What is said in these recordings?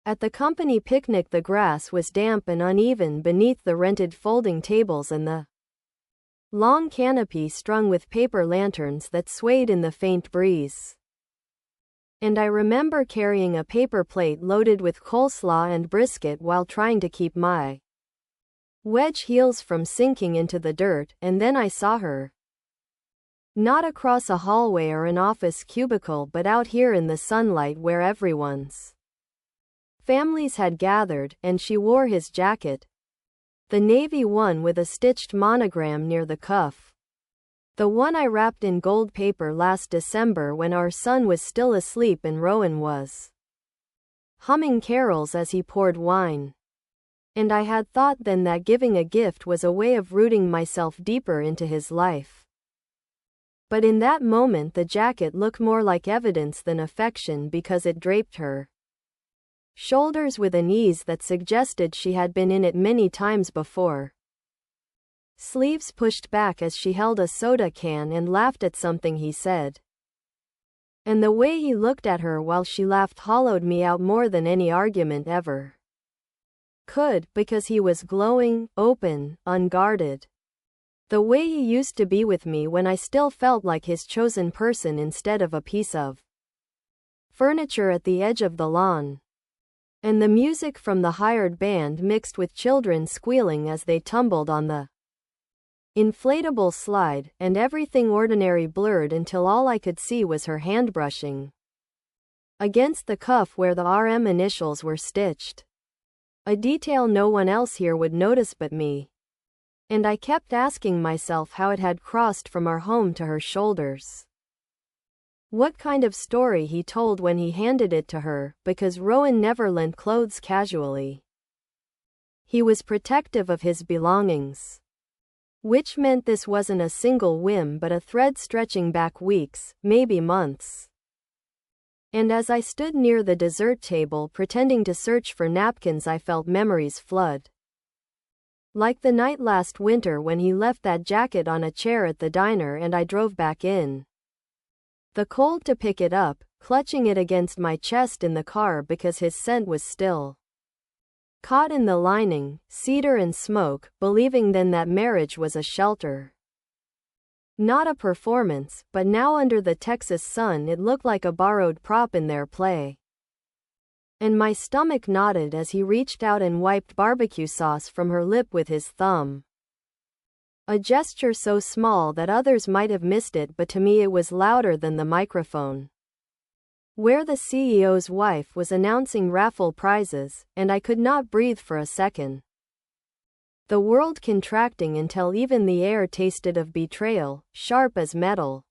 At the company picnic, the grass was damp and uneven beneath the rented folding tables and the long canopy strung with paper lanterns that swayed in the faint breeze. And I remember carrying a paper plate loaded with coleslaw and brisket while trying to keep my wedge heels from sinking into the dirt, and then I saw her. Not across a hallway or an office cubicle, but out here in the sunlight where everyone's families had gathered, and she wore his jacket. The navy one with a stitched monogram near the cuff. The one I wrapped in gold paper last December when our son was still asleep and Rowan was humming carols as he poured wine. And I had thought then that giving a gift was a way of rooting myself deeper into his life. But in that moment the jacket looked more like evidence than affection because it draped her shoulders with an ease that suggested she had been in it many times before. Sleeves pushed back as she held a soda can and laughed at something he said. And the way he looked at her while she laughed hollowed me out more than any argument ever could, because he was glowing, open, unguarded. The way he used to be with me when I still felt like his chosen person instead of a piece of furniture at the edge of the lawn. And the music from the hired band mixed with children squealing as they tumbled on the inflatable slide, and everything ordinary blurred until all I could see was her hand brushing against the cuff where the RM initials were stitched. A detail no one else here would notice but me. And I kept asking myself how it had crossed from our home to her shoulders. What kind of story he told when he handed it to her, because Rowan never lent clothes casually. He was protective of his belongings. Which meant this wasn't a single whim but a thread stretching back weeks, maybe months. And as I stood near the dessert table pretending to search for napkins, I felt memories flood. Like the night last winter when he left that jacket on a chair at the diner and I drove back in the cold to pick it up, clutching it against my chest in the car because his scent was still caught in the lining, cedar and smoke, believing then that marriage was a shelter. Not a performance, but now under the Texas sun it looked like a borrowed prop in their play. And my stomach knotted as he reached out and wiped barbecue sauce from her lip with his thumb. A gesture so small that others might have missed it, but to me it was louder than the microphone where the CEO's wife was announcing raffle prizes, and I could not breathe for a second. The world contracting until even the air tasted of betrayal, sharp as metal.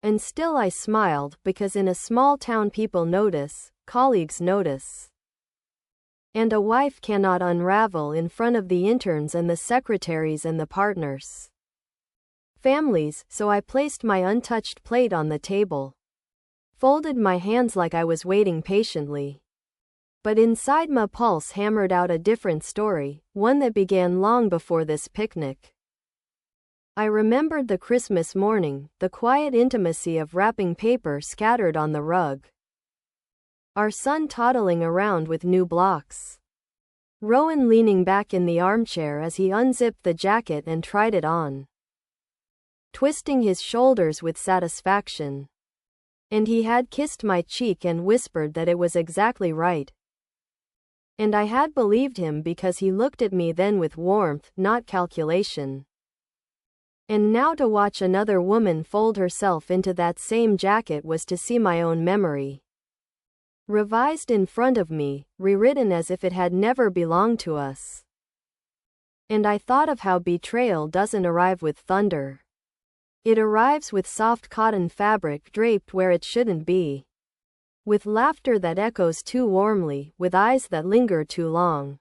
And still I smiled, because in a small town people notice, colleagues notice. And a wife cannot unravel in front of the interns and the secretaries and the partners' families, so I placed my untouched plate on the table. Folded my hands like I was waiting patiently. But inside my pulse hammered out a different story, one that began long before this picnic. I remembered the Christmas morning, the quiet intimacy of wrapping paper scattered on the rug. Our son toddling around with new blocks. Rowan leaning back in the armchair as he unzipped the jacket and tried it on, twisting his shoulders with satisfaction. And he had kissed my cheek and whispered that it was exactly right. And I had believed him because he looked at me then with warmth, not calculation. And now to watch another woman fold herself into that same jacket was to see my own memory revised in front of me, rewritten as if it had never belonged to us. And I thought of how betrayal doesn't arrive with thunder. It arrives with soft cotton fabric draped where it shouldn't be. With laughter that echoes too warmly, with eyes that linger too long.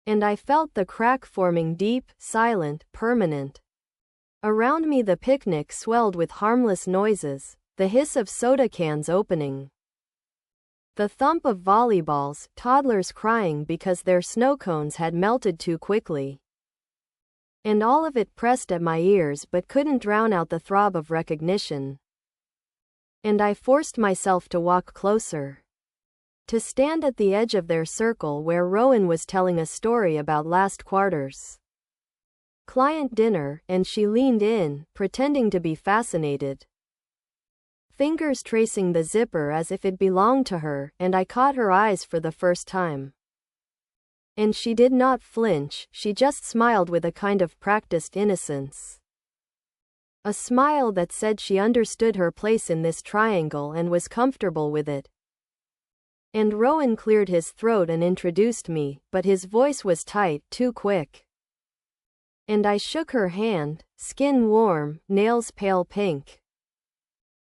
And I felt the crack forming deep, silent, permanent. Around me the picnic swelled with harmless noises, the hiss of soda cans opening, the thump of volleyballs, toddlers crying because their snow cones had melted too quickly. And all of it pressed at my ears but couldn't drown out the throb of recognition. And I forced myself to walk closer. to stand at the edge of their circle where Rowan was telling a story about last quarter's client dinner, and she leaned in, pretending to be fascinated, fingers tracing the zipper as if it belonged to her, and I caught her eyes for the first time. And she did not flinch, she just smiled with a kind of practiced innocence. A smile that said she understood her place in this triangle and was comfortable with it. And Rowan cleared his throat and introduced me, but his voice was tight, too quick. And I shook her hand, skin warm, nails pale pink.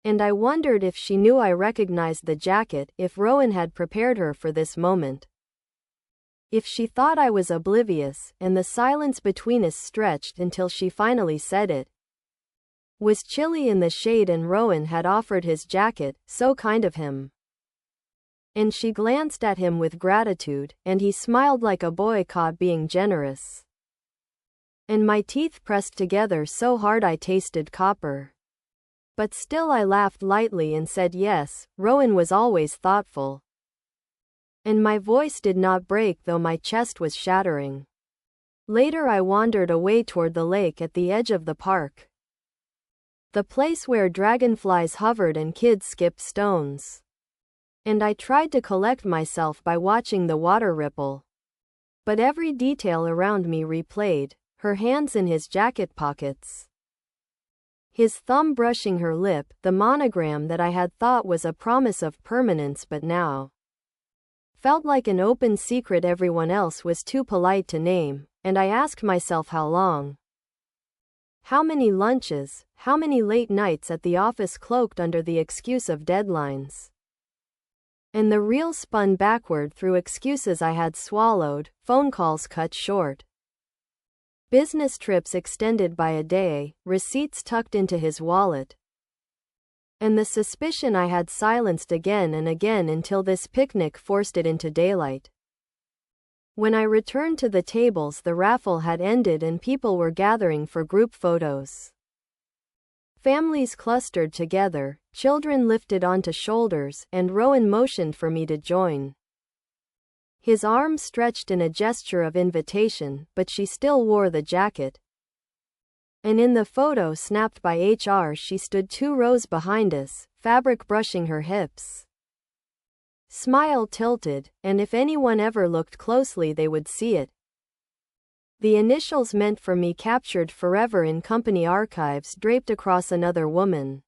And I wondered if she knew I recognized the jacket, if Rowan had prepared her for this moment. If she thought I was oblivious, and the silence between us stretched until she finally said it. Was chilly in the shade and Rowan had offered his jacket, so kind of him. And she glanced at him with gratitude, and he smiled like a boy caught being generous. And my teeth pressed together so hard I tasted copper. But still I laughed lightly and said yes, Rowan was always thoughtful. And my voice did not break though my chest was shattering. Later I wandered away toward the lake at the edge of the park. The place where dragonflies hovered and kids skipped stones. And I tried to collect myself by watching the water ripple. But every detail around me replayed, her hands in his jacket pockets, his thumb brushing her lip, the monogram that I had thought was a promise of permanence but now felt like an open secret everyone else was too polite to name, and I asked myself how long. How many lunches, how many late nights at the office cloaked under the excuse of deadlines. And the reel spun backward through excuses I had swallowed, phone calls cut short, business trips extended by a day, receipts tucked into his wallet. And the suspicion I had silenced again and again until this picnic forced it into daylight. When I returned to the tables, the raffle had ended and people were gathering for group photos. Families clustered together, children lifted onto shoulders, and Rowan motioned for me to join. His arm stretched in a gesture of invitation, but she still wore the jacket. And in the photo snapped by HR she stood 2 rows behind us, fabric brushing her hips. Smile tilted, and if anyone ever looked closely they would see it. The initials meant for me captured forever in company archives draped across another woman.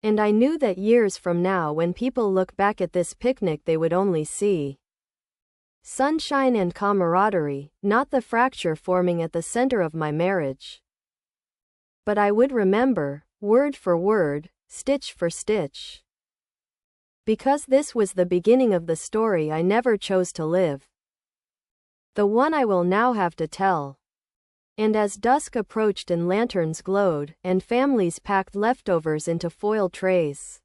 And I knew that years from now when people look back at this picnic they would only see sunshine and camaraderie, not the fracture forming at the center of my marriage. But I would remember, word for word, stitch for stitch. Because this was the beginning of the story I never chose to live. The one I will now have to tell. And as dusk approached and lanterns glowed, and families packed leftovers into foil trays,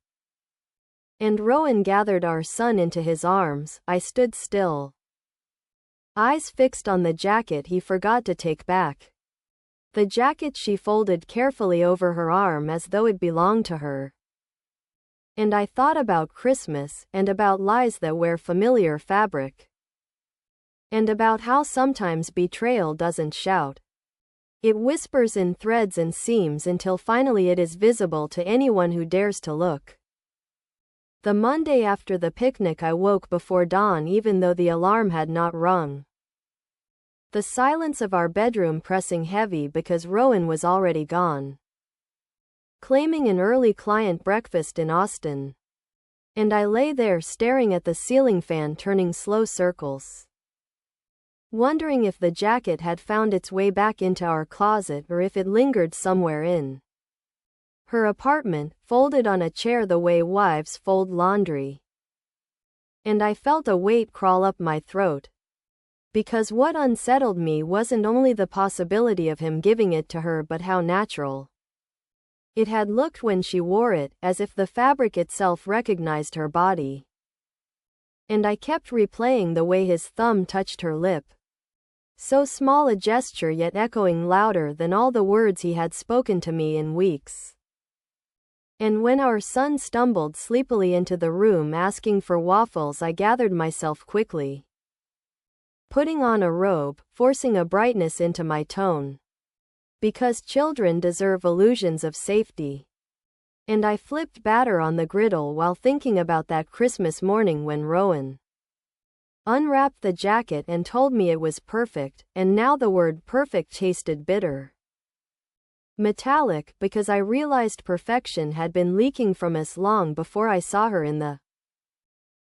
and Rowan gathered our son into his arms, I stood still. Eyes fixed on the jacket he forgot to take back. The jacket she folded carefully over her arm as though it belonged to her. And I thought about Christmas, and about lies that wear familiar fabric. And about how sometimes betrayal doesn't shout. It whispers in threads and seams until finally it is visible to anyone who dares to look. The Monday after the picnic I woke before dawn even though the alarm had not rung. The silence of our bedroom pressing heavy because Rowan was already gone, claiming an early client breakfast in Austin. And I lay there staring at the ceiling fan turning slow circles, wondering if the jacket had found its way back into our closet or if it lingered somewhere in her apartment, folded on a chair the way wives fold laundry. And I felt a weight crawl up my throat. Because what unsettled me wasn't only the possibility of him giving it to her but how natural it had looked when she wore it, as if the fabric itself recognized her body. And I kept replaying the way his thumb touched her lip. So small a gesture yet echoing louder than all the words he had spoken to me in weeks. And when our son stumbled sleepily into the room asking for waffles, I gathered myself quickly, putting on a robe, forcing a brightness into my tone. Because children deserve illusions of safety. And I flipped batter on the griddle while thinking about that Christmas morning when Rowan unwrapped the jacket and told me it was perfect, and now the word perfect tasted bitter. Metallic, because I realized perfection had been leaking from us long before I saw her in the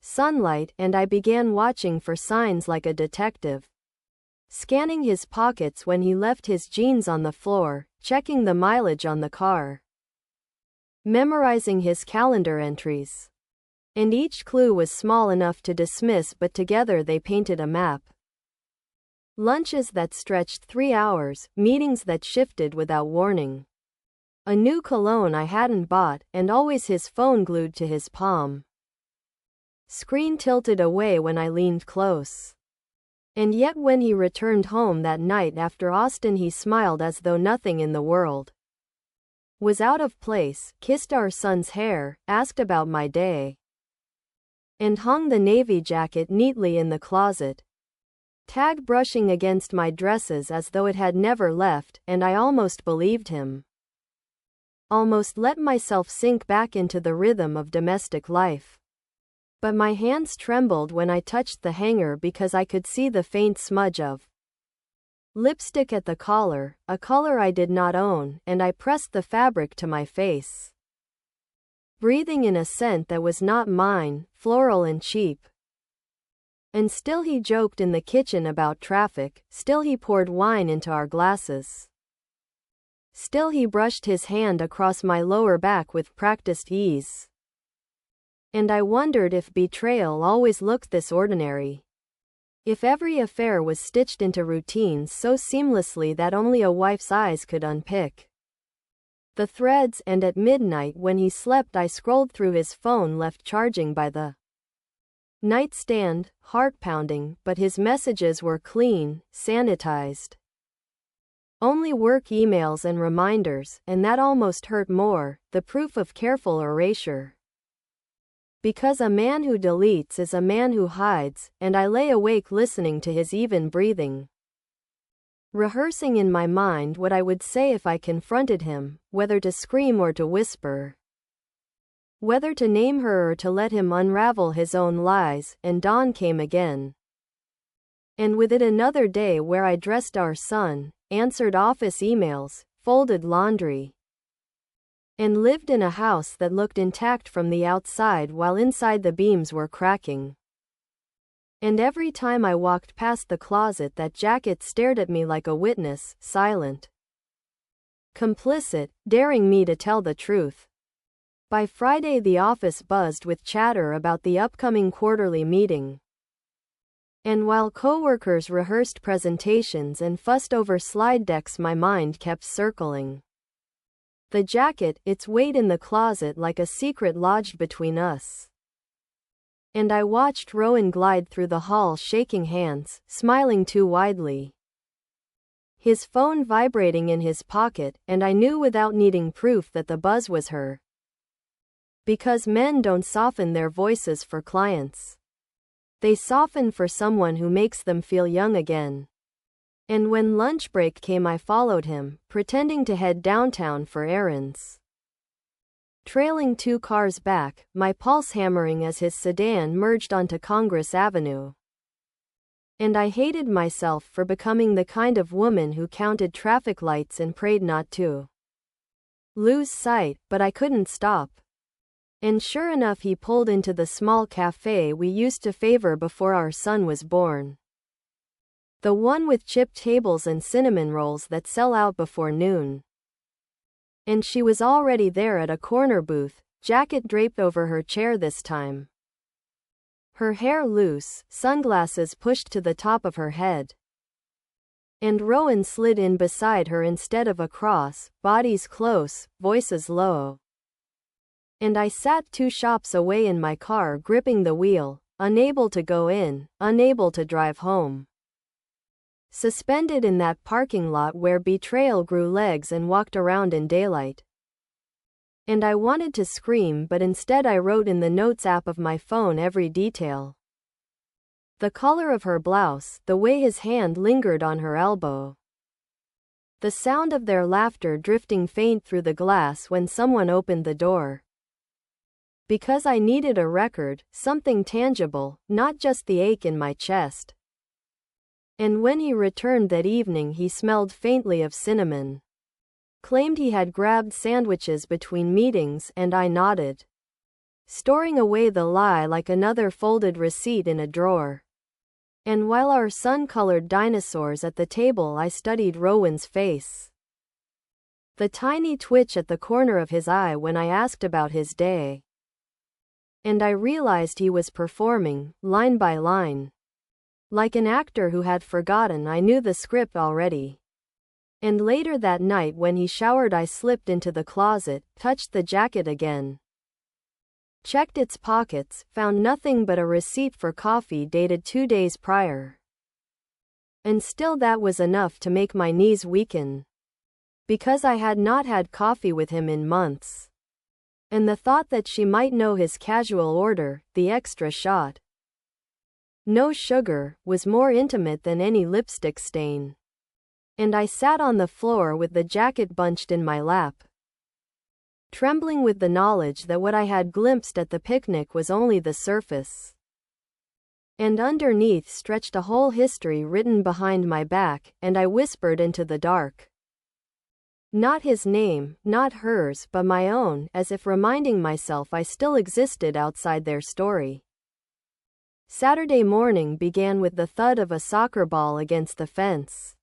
sunlight, and I began watching for signs like a detective. Scanning his pockets when he left his jeans on the floor, checking the mileage on the car, memorizing his calendar entries. And each clue was small enough to dismiss, but together they painted a map. Lunches that stretched 3 hours, meetings that shifted without warning. A new cologne I hadn't bought, and always his phone glued to his palm. Screen tilted away when I leaned close. And yet when he returned home that night after Austin, he smiled as though nothing in the world was out of place, kissed our son's hair, asked about my day, and hung the navy jacket neatly in the closet, tag brushing against my dresses as though it had never left, and I almost believed him. Almost let myself sink back into the rhythm of domestic life. But my hands trembled when I touched the hanger because I could see the faint smudge of lipstick at the collar, a color I did not own, and I pressed the fabric to my face, breathing in a scent that was not mine, floral and cheap. And still he joked in the kitchen about traffic, still he poured wine into our glasses. Still he brushed his hand across my lower back with practiced ease. And I wondered if betrayal always looked this ordinary. If every affair was stitched into routines so seamlessly that only a wife's eyes could unpick the threads, and at midnight when he slept I scrolled through his phone left charging by the nightstand, heart pounding, but his messages were clean, sanitized. Only work emails and reminders, and that almost hurt more, the proof of careful erasure. Because a man who deletes is a man who hides, and I lay awake listening to his even breathing, rehearsing in my mind what I would say if I confronted him, whether to scream or to whisper, whether to name her or to let him unravel his own lies. And dawn came again. And with it another day where I dressed our son, answered office emails, folded laundry, and lived in a house that looked intact from the outside while inside the beams were cracking. And every time I walked past the closet, that jacket stared at me like a witness, silent, complicit, daring me to tell the truth. By Friday the office buzzed with chatter about the upcoming quarterly meeting. And while coworkers rehearsed presentations and fussed over slide decks, my mind kept circling the jacket, its weight in the closet like a secret lodged between us. And I watched Rowan glide through the hall shaking hands, smiling too widely, his phone vibrating in his pocket, and I knew without needing proof that the buzz was her. Because men don't soften their voices for clients. They soften for someone who makes them feel young again. And when lunch break came I followed him, pretending to head downtown for errands, trailing 2 cars back, my pulse hammering as his sedan merged onto Congress Avenue. And I hated myself for becoming the kind of woman who counted traffic lights and prayed not to lose sight, but I couldn't stop. And sure enough, he pulled into the small cafe we used to favor before our son was born. The one with chipped tables and cinnamon rolls that sell out before noon. And she was already there at a corner booth, jacket draped over her chair this time, her hair loose, sunglasses pushed to the top of her head. And Rowan slid in beside her instead of across, bodies close, voices low. And I sat 2 shops away in my car gripping the wheel, unable to go in, unable to drive home. Suspended in that parking lot where betrayal grew legs and walked around in daylight. And I wanted to scream, but instead I wrote in the notes app of my phone every detail. The color of her blouse, the way his hand lingered on her elbow. The sound of their laughter drifting faint through the glass when someone opened the door. Because I needed a record, something tangible, not just the ache in my chest. And when he returned that evening, he smelled faintly of cinnamon. Claimed he had grabbed sandwiches between meetings, and I nodded, storing away the lie like another folded receipt in a drawer. And while our son colored dinosaurs at the table, I studied Rowan's face. The tiny twitch at the corner of his eye when I asked about his day. And I realized he was performing, line by line. Like an actor who had forgotten I knew the script already. And later that night when he showered, I slipped into the closet, touched the jacket again. Checked its pockets, found nothing but a receipt for coffee dated 2 days prior. And still that was enough to make my knees weaken. Because I had not had coffee with him in months. And the thought that she might know his casual order, the extra shot, no sugar, was more intimate than any lipstick stain. And I sat on the floor with the jacket bunched in my lap, trembling with the knowledge that what I had glimpsed at the picnic was only the surface. And underneath stretched a whole history written behind my back, and I whispered into the dark. Not his name, not hers, but my own, as if reminding myself I still existed outside their story. Saturday morning began with the thud of a soccer ball against the fence.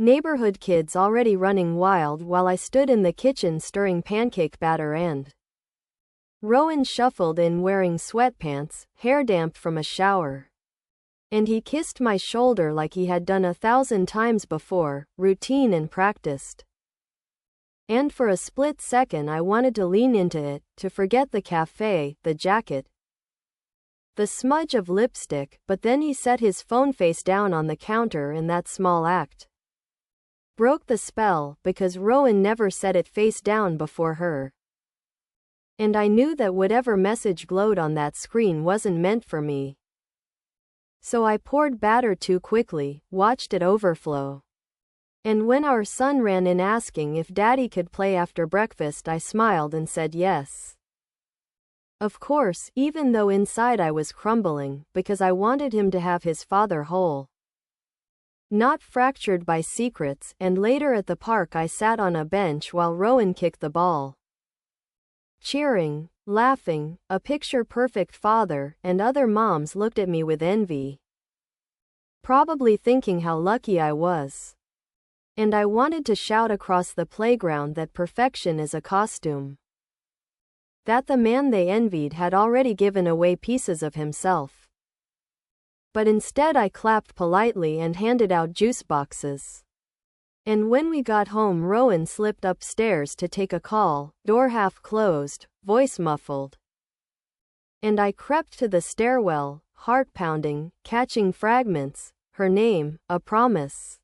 Neighborhood kids already running wild while I stood in the kitchen stirring pancake batter, and Rowan shuffled in wearing sweatpants, hair damp from a shower. And he kissed my shoulder like he had done 1,000 times before, routine and practiced. And for a split second I wanted to lean into it, to forget the cafe, the jacket, the smudge of lipstick, but then he set his phone face down on the counter, and that small act broke the spell, because Rowan never set it face down before her. And I knew that whatever message glowed on that screen wasn't meant for me. So I poured batter too quickly, watched it overflow. And when our son ran in asking if Daddy could play after breakfast, I smiled and said yes. Of course, even though inside I was crumbling, because I wanted him to have his father whole, not fractured by secrets. And later at the park I sat on a bench while Rowan kicked the ball, cheering, laughing, a picture-perfect father, and other moms looked at me with envy, probably thinking how lucky I was. And I wanted to shout across the playground that perfection is a costume, that the man they envied had already given away pieces of himself. But instead I clapped politely and handed out juice boxes. And when we got home, Rowan slipped upstairs to take a call, door half closed, voice muffled. And I crept to the stairwell, heart pounding, catching fragments, her name, a promise,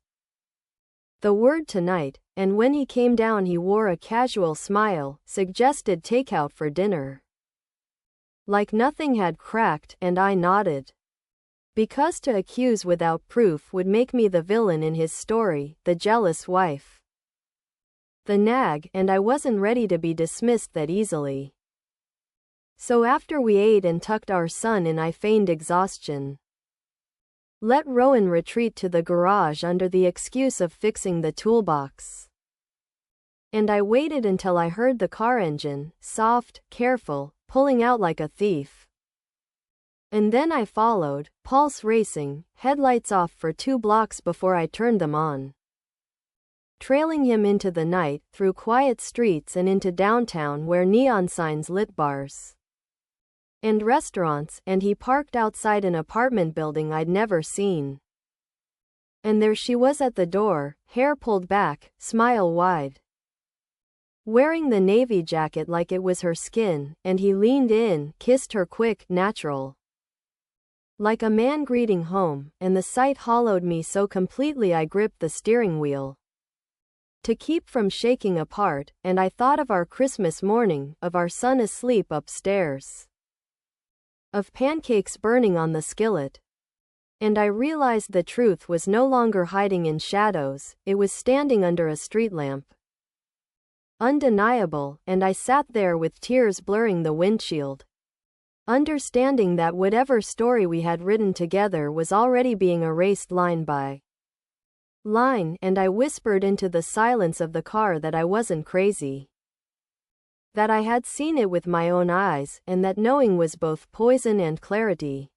the word tonight. And when he came down he wore a casual smile, suggested takeout for dinner. Like nothing had cracked, and I nodded. Because to accuse without proof would make me the villain in his story, the jealous wife, the nag, and I wasn't ready to be dismissed that easily. So after we ate and tucked our son in, I feigned exhaustion. Let Rowan retreat to the garage under the excuse of fixing the toolbox. And I waited until I heard the car engine, soft, careful, pulling out like a thief. And then I followed, pulse racing, headlights off for 2 blocks before I turned them on. Trailing him into the night, through quiet streets and into downtown where neon signs lit bars and restaurants, and he parked outside an apartment building I'd never seen. And there she was at the door, hair pulled back, smile wide, wearing the navy jacket like it was her skin, and he leaned in, kissed her quick, natural, like a man greeting home, and the sight hollowed me so completely I gripped the steering wheel, to keep from shaking apart, and I thought of our Christmas morning, of our son asleep upstairs, of pancakes burning on the skillet. And I realized the truth was no longer hiding in shadows, it was standing under a street lamp. Undeniable, and I sat there with tears blurring the windshield, understanding that whatever story we had written together was already being erased line by line, and I whispered into the silence of the car that I wasn't crazy, that I had seen it with my own eyes, and that knowing was both poison and clarity.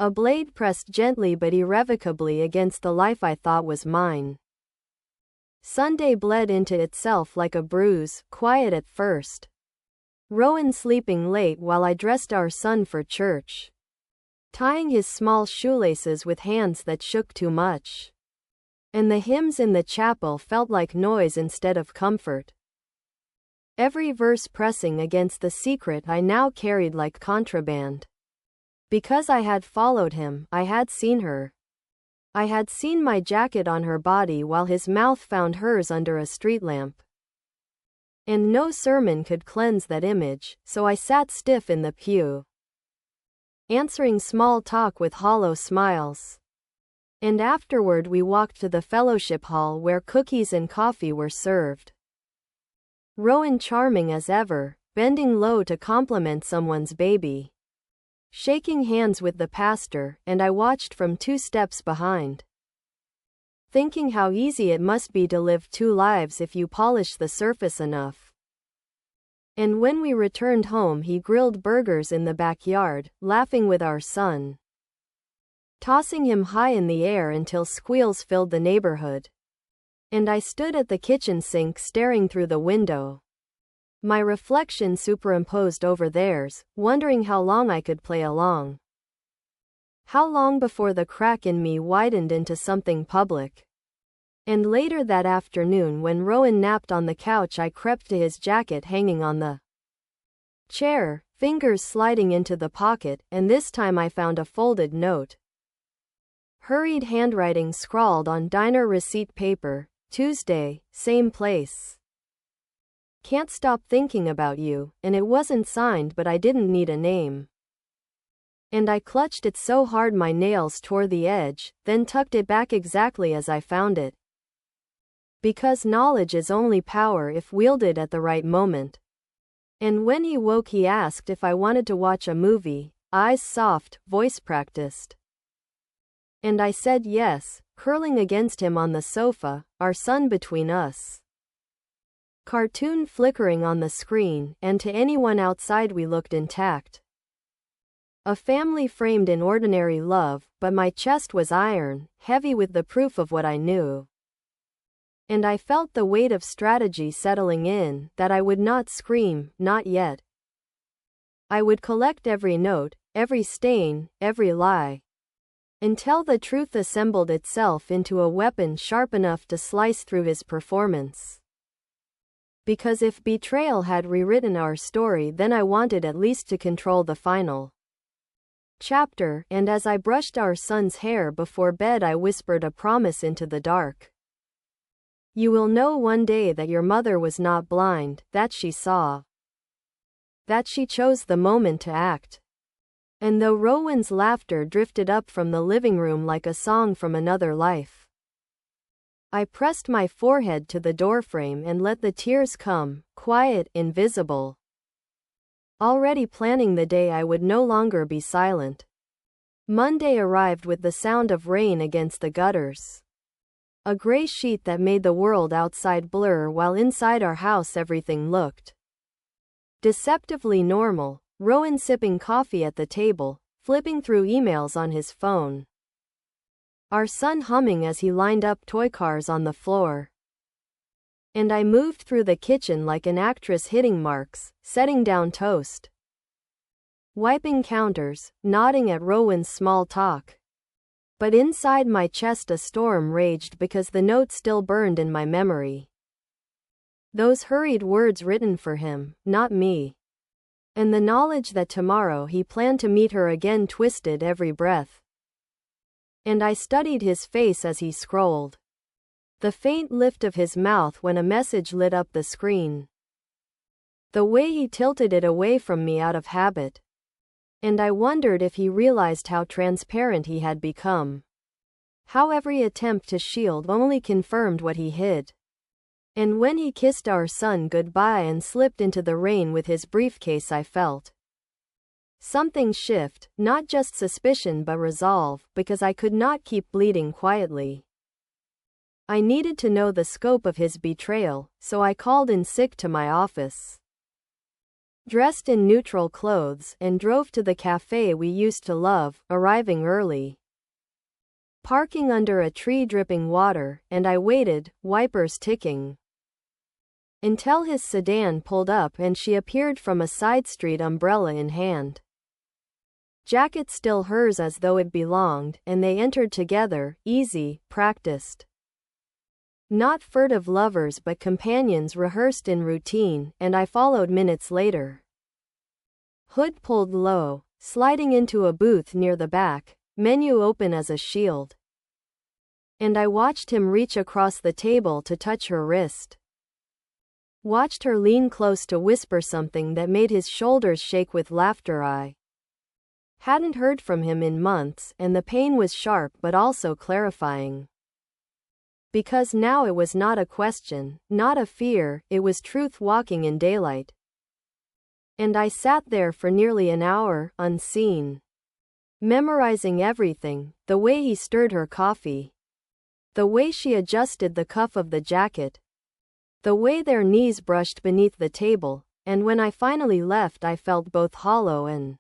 A blade pressed gently but irrevocably against the life I thought was mine. Sunday bled into itself like a bruise, quiet at first. Rowan sleeping late while I dressed our son for church, tying his small shoelaces with hands that shook too much. And the hymns in the chapel felt like noise instead of comfort, every verse pressing against the secret I now carried like contraband. Because I had followed him, I had seen her. I had seen my jacket on her body while his mouth found hers under a street lamp. And no sermon could cleanse that image, so I sat stiff in the pew, answering small talk with hollow smiles. And afterward we walked to the fellowship hall where cookies and coffee were served. Rowan charming as ever, bending low to compliment someone's baby, shaking hands with the pastor, and I watched from 2 steps behind, thinking how easy it must be to live 2 lives if you polish the surface enough. And when we returned home he grilled burgers in the backyard, laughing with our son, tossing him high in the air until squeals filled the neighborhood. And I stood at the kitchen sink staring through the window, my reflection superimposed over theirs, wondering how long I could play along. How long before the crack in me widened into something public. And later that afternoon when Rowan napped on the couch I crept to his jacket hanging on the chair, fingers sliding into the pocket, and this time I found a folded note. Hurried handwriting scrawled on diner receipt paper, Tuesday, same place. Can't stop thinking about you, and it wasn't signed but I didn't need a name. And I clutched it so hard my nails tore the edge, then tucked it back exactly as I found it. Because knowledge is only power if wielded at the right moment. And when he woke he asked if I wanted to watch a movie, eyes soft, voice practiced. And I said yes, curling against him on the sofa, our son between us. Cartoon flickering on the screen, and to anyone outside we looked intact. A family framed in ordinary love, but my chest was iron, heavy with the proof of what I knew. And I felt the weight of strategy settling in, that I would not scream, not yet. I would collect every note, every stain, every lie, until the truth assembled itself into a weapon sharp enough to slice through his performance. Because if betrayal had rewritten our story, then I wanted at least to control the final chapter, and as I brushed our son's hair before bed I whispered a promise into the dark. You will know one day that your mother was not blind, that she saw, that she chose the moment to act. And though Rowan's laughter drifted up from the living room like a song from another life, I pressed my forehead to the doorframe and let the tears come, quiet, invisible. Already planning the day I would no longer be silent. Monday arrived with the sound of rain against the gutters. A gray sheet that made the world outside blur while inside our house everything looked deceptively normal. Rowan sipping coffee at the table, flipping through emails on his phone. Our son humming as he lined up toy cars on the floor. And I moved through the kitchen like an actress hitting marks, setting down toast, wiping counters, nodding at Rowan's small talk. But inside my chest a storm raged because the note still burned in my memory. Those hurried words written for him, not me. And the knowledge that tomorrow he planned to meet her again twisted every breath. And I studied his face as he scrolled. The faint lift of his mouth when a message lit up the screen. The way he tilted it away from me out of habit. And I wondered if he realized how transparent he had become. How every attempt to shield only confirmed what he hid. And when he kissed our son goodbye and slipped into the rain with his briefcase, I felt something shift, not just suspicion but resolve, because I could not keep bleeding quietly. I needed to know the scope of his betrayal, so I called in sick to my office. Dressed in neutral clothes, and drove to the cafe we used to love, arriving early. Parking under a tree dripping water, and I waited, wipers ticking. Until his sedan pulled up and she appeared from a side street, umbrella in hand. Jacket still hers as though it belonged, and they entered together, easy, practiced. Not furtive lovers but companions rehearsed in routine, and I followed minutes later. Hood pulled low, sliding into a booth near the back, menu open as a shield. And I watched him reach across the table to touch her wrist. Watched her lean close to whisper something that made his shoulders shake with laughter. I hadn't heard from him in months, and the pain was sharp but also clarifying. Because now it was not a question, not a fear, it was truth walking in daylight. And I sat there for nearly an hour, unseen. Memorizing everything, the way he stirred her coffee. The way she adjusted the cuff of the jacket. The way their knees brushed beneath the table, and when I finally left I felt both hollow and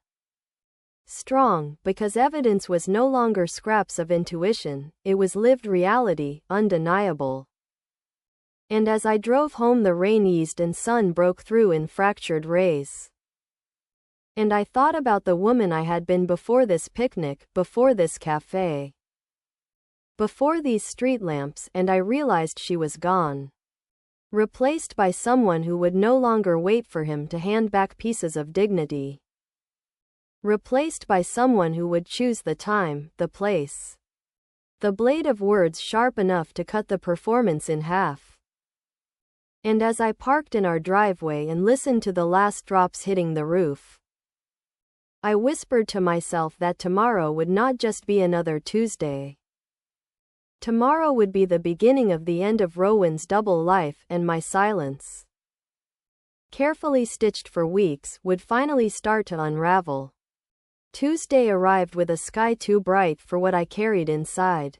strong, because evidence was no longer scraps of intuition, it was lived reality, undeniable. And as I drove home the rain eased and sun broke through in fractured rays. And I thought about the woman I had been before this picnic, before this cafe. Before these street lamps, and I realized she was gone. Replaced by someone who would no longer wait for him to hand back pieces of dignity. Replaced by someone who would choose the time, the place. The blade of words sharp enough to cut the performance in half. And as I parked in our driveway and listened to the last drops hitting the roof, I whispered to myself that tomorrow would not just be another Tuesday. Tomorrow would be the beginning of the end of Rowan's double life, and my silence, carefully stitched for weeks, would finally start to unravel. Tuesday arrived with a sky too bright for what I carried inside.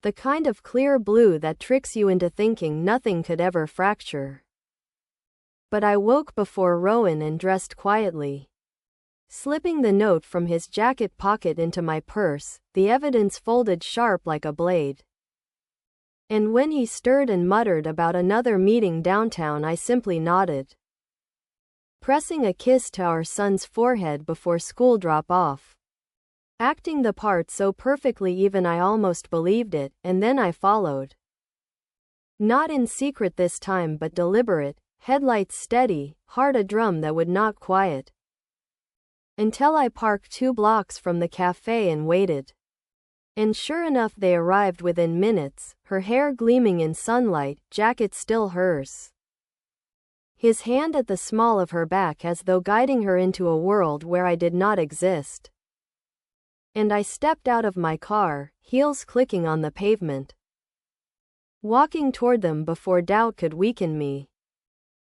The kind of clear blue that tricks you into thinking nothing could ever fracture. But I woke before Rowan and dressed quietly. Slipping the note from his jacket pocket into my purse, the evidence folded sharp like a blade. And when he stirred and muttered about another meeting downtown, I simply nodded. Pressing a kiss to our son's forehead before school drop-off. Acting the part so perfectly even I almost believed it, and then I followed. Not in secret this time but deliberate, headlights steady, heart a drum that would not quiet. Until I parked 2 blocks from the cafe and waited. And sure enough they arrived within minutes, her hair gleaming in sunlight, jacket still hers. His hand at the small of her back as though guiding her into a world where I did not exist. And I stepped out of my car, heels clicking on the pavement. Walking toward them before doubt could weaken me.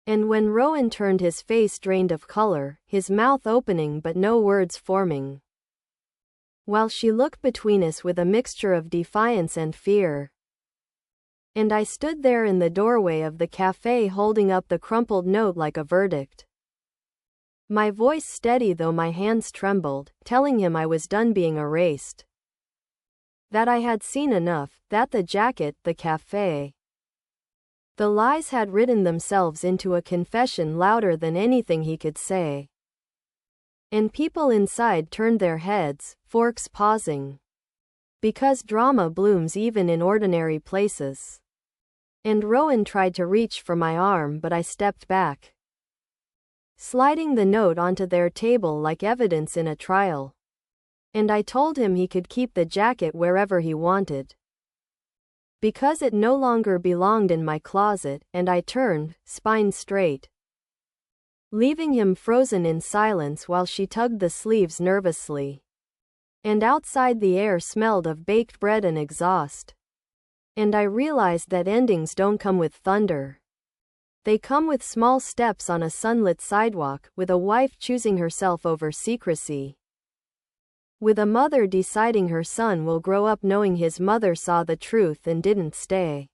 And when Rowan turned, his face drained of color, his mouth opening but no words forming. While she looked between us with a mixture of defiance and fear. And I stood there in the doorway of the cafe holding up the crumpled note like a verdict. My voice steady though my hands trembled, telling him I was done being erased. That I had seen enough, that the jacket, the cafe. The lies had written themselves into a confession louder than anything he could say. And people inside turned their heads, forks pausing. Because drama blooms even in ordinary places. And Rowan tried to reach for my arm but I stepped back. Sliding the note onto their table like evidence in a trial. And I told him he could keep the jacket wherever he wanted. because it no longer belonged in my closet, and I turned, spine straight, leaving him frozen in silence while she tugged the sleeves nervously. And outside the air smelled of baked bread and exhaust. And I realized that endings don't come with thunder. They come with small steps on a sunlit sidewalk, with a wife choosing herself over secrecy. With a mother deciding her son will grow up knowing his mother saw the truth and didn't stay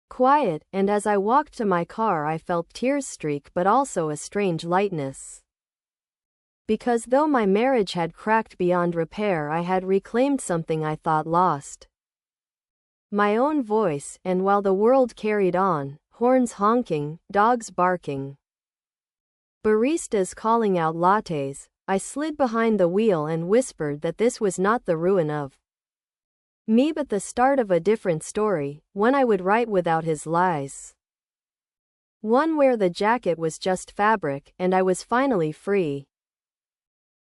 quiet, and as I walked to my car I felt tears streak but also a strange lightness. Because though my marriage had cracked beyond repair, I had reclaimed something I thought lost. My own voice, and while the world carried on, horns honking, dogs barking, baristas calling out lattes, I slid behind the wheel and whispered that this was not the ruin of me but the start of a different story, one I would write without his lies. One where the jacket was just fabric, and I was finally free.